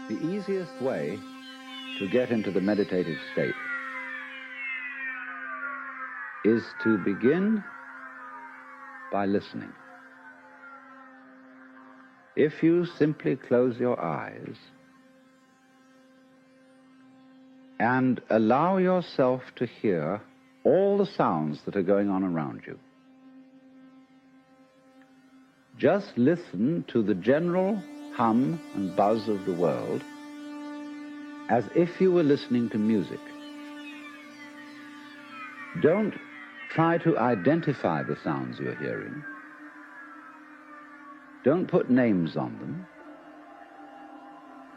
The easiest way to get into the meditative state is to begin by listening. If you simply close your eyes and allow yourself to hear all the sounds that are going on around you, just listen to the general hum and buzz of the world as if you were listening to music. Don't try to identify the sounds you're hearing. Don't put names on them.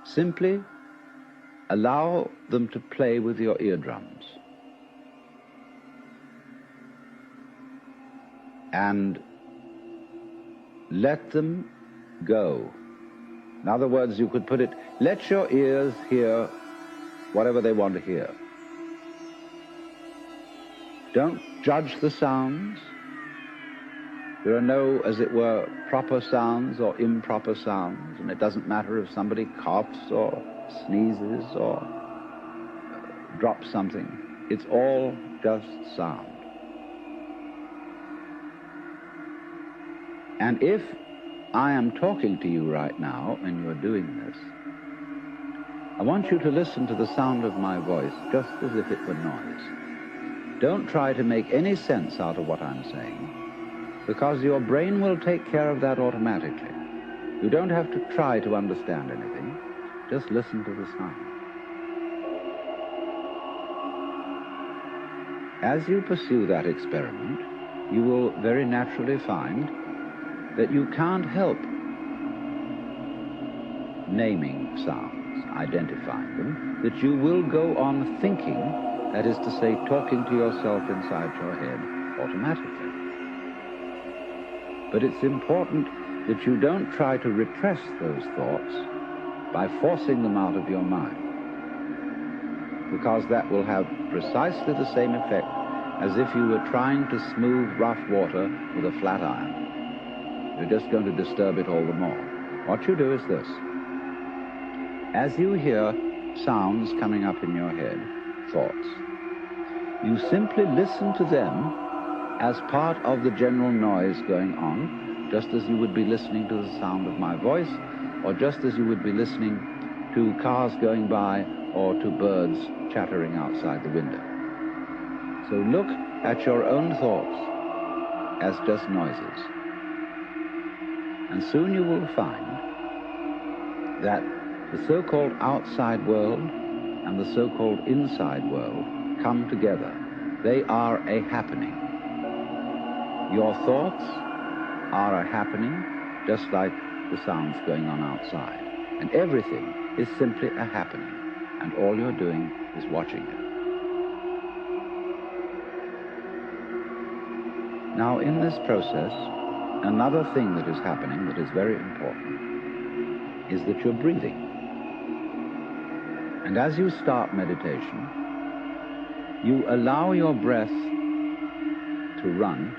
Simply allow them to play with your eardrums. And let them go. In other words, you could put it, let your ears hear whatever they want to hear. Don't judge the sounds. There are no, as it were, proper sounds or improper sounds, and it doesn't matter if somebody coughs or sneezes or drops something. It's all just sound. And if I am talking to you right now and you're doing this, I want you to listen to the sound of my voice just as if it were noise. Don't try to make any sense out of what I'm saying, because your brain will take care of that automatically. You don't have to try to understand anything. Just listen to the sound. As you pursue that experiment, you will very naturally find that you can't help naming sounds, identifying them, that you will go on thinking, that is to say, talking to yourself inside your head automatically. But it's important that you don't try to repress those thoughts by forcing them out of your mind, because that will have precisely the same effect as if you were trying to smooth rough water with a flat iron. You're just going to disturb it all the more. What you do is this. As you hear sounds coming up in your head, thoughts, you simply listen to them as part of the general noise going on, just as you would be listening to the sound of my voice, or just as you would be listening to cars going by or to birds chattering outside the window. So look at your own thoughts as just noises. And soon you will find that the so-called outside world and the so-called inside world come together. They are a happening. Your thoughts are a happening, just like the sounds going on outside. And everything is simply a happening, and all you're doing is watching it. Now, in this process, another thing that is happening that is very important is that you're breathing. And as you start meditation, you allow your breath to run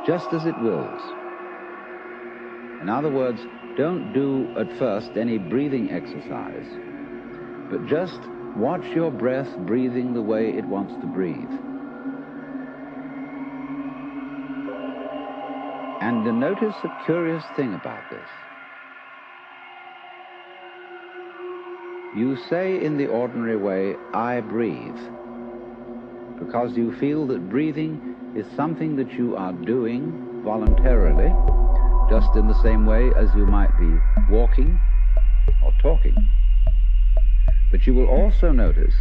just as it wills. In other words, don't do at first any breathing exercise, but just watch your breath breathing the way it wants to breathe. And notice a curious thing about this. You say in the ordinary way, I breathe, because you feel that breathing is something that you are doing voluntarily, just in the same way as you might be walking or talking. But you will also notice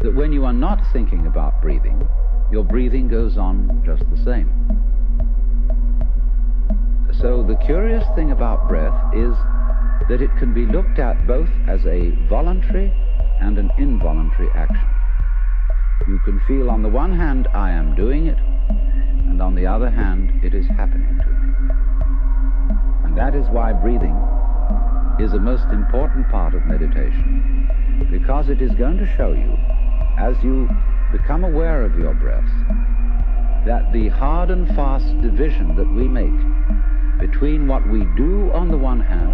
that when you are not thinking about breathing, your breathing goes on just the same. So the curious thing about breath is that it can be looked at both as a voluntary and an involuntary action. You can feel on the one hand, I am doing it, and on the other hand, it is happening to me. And that is why breathing is a most important part of meditation, because it is going to show you, as you become aware of your breath, that the hard and fast division that we make between what we do on the one hand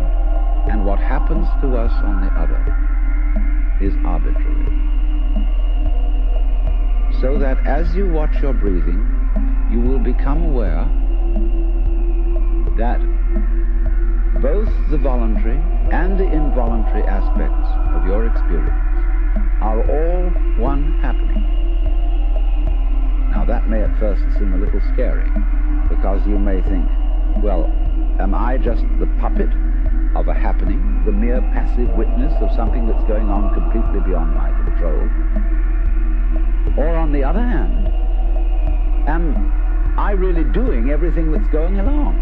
and what happens to us on the other is arbitrary. So that as you watch your breathing, you will become aware that both the voluntary and the involuntary aspects of your experience are all one happening. Now that may at first seem a little scary, because you may think, well, am I just the puppet of a happening, the mere passive witness of something that's going on completely beyond my control? Or on the other hand, am I really doing everything that's going along?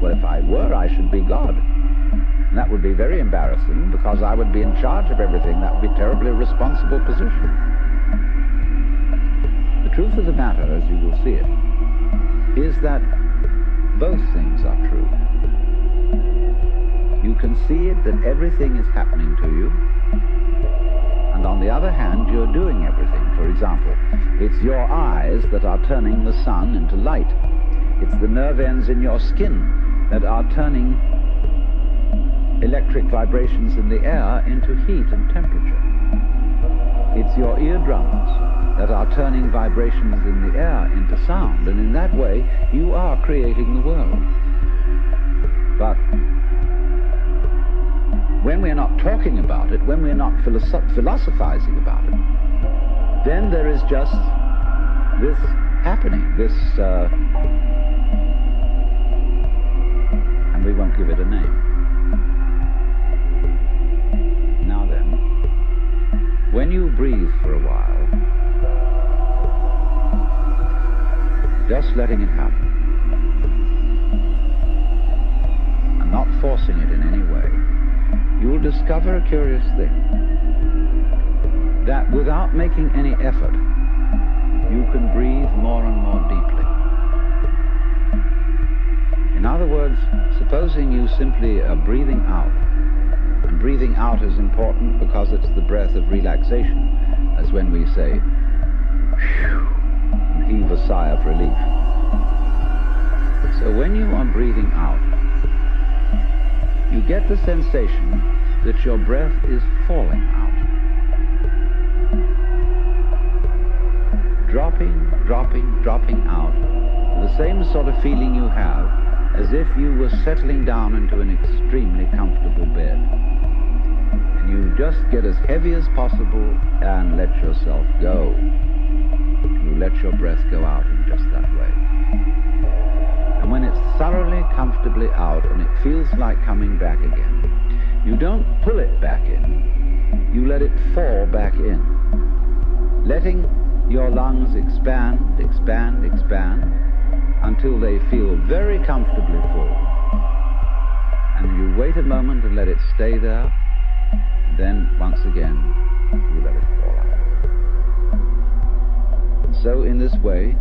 Well, if I were, I should be God. And that would be very embarrassing, because I would be in charge of everything. That would be a terribly responsible position. The truth of the matter, as you will see it, is that both things are true. You can see it that everything is happening to you, and on the other hand, you're doing everything. For example, it's your eyes that are turning the sun into light. It's the nerve ends in your skin that are turning electric vibrations in the air into heat and temperature. It's your eardrums that are turning vibrations in the air into sound, and in that way, you are creating the world. But when we're not talking about it, when we're not philosophizing about it, then there is just this happening, this, and we won't give it a name. Now then, when you breathe for a while, just letting it happen, and not forcing it in any way, you will discover a curious thing, that without making any effort, you can breathe more and more deeply. In other words, supposing you simply are breathing out, and breathing out is important because it's the breath of relaxation, as when we say, phew, and heave a sigh of relief. So when you are breathing out, you get the sensation that your breath is falling out. Dropping out, the same sort of feeling you have as if you were settling down into an extremely comfortable bed. And you just get as heavy as possible and let yourself go. You let your breath go out in just that way. And when it's thoroughly, comfortably out and it feels like coming back again, you don't pull it back in, you let it fall back in, letting your lungs expand until they feel very comfortably full. And you wait a moment and let it stay there, and then once again, you let it fall out. And so in this way,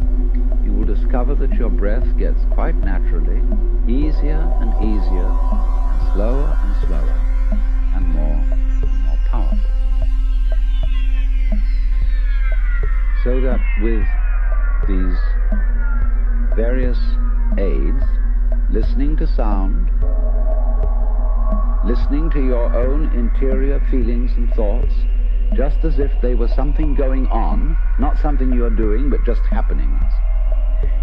you will discover that your breath gets quite naturally easier and easier, and slower and more powerful. So that with these various aids, listening to sound, listening to your own interior feelings and thoughts, just as if they were something going on, not something you are doing, but just happenings,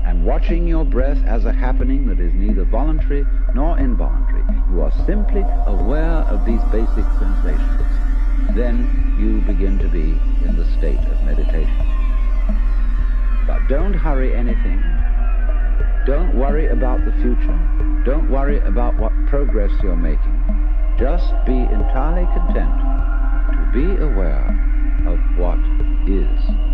and watching your breath as a happening that is neither voluntary nor involuntary, you are simply aware of these basic sensations. Then you begin to be in the state of meditation. But don't hurry anything. Don't worry about the future. Don't worry about what progress you're making. Just be entirely content to be aware of what is.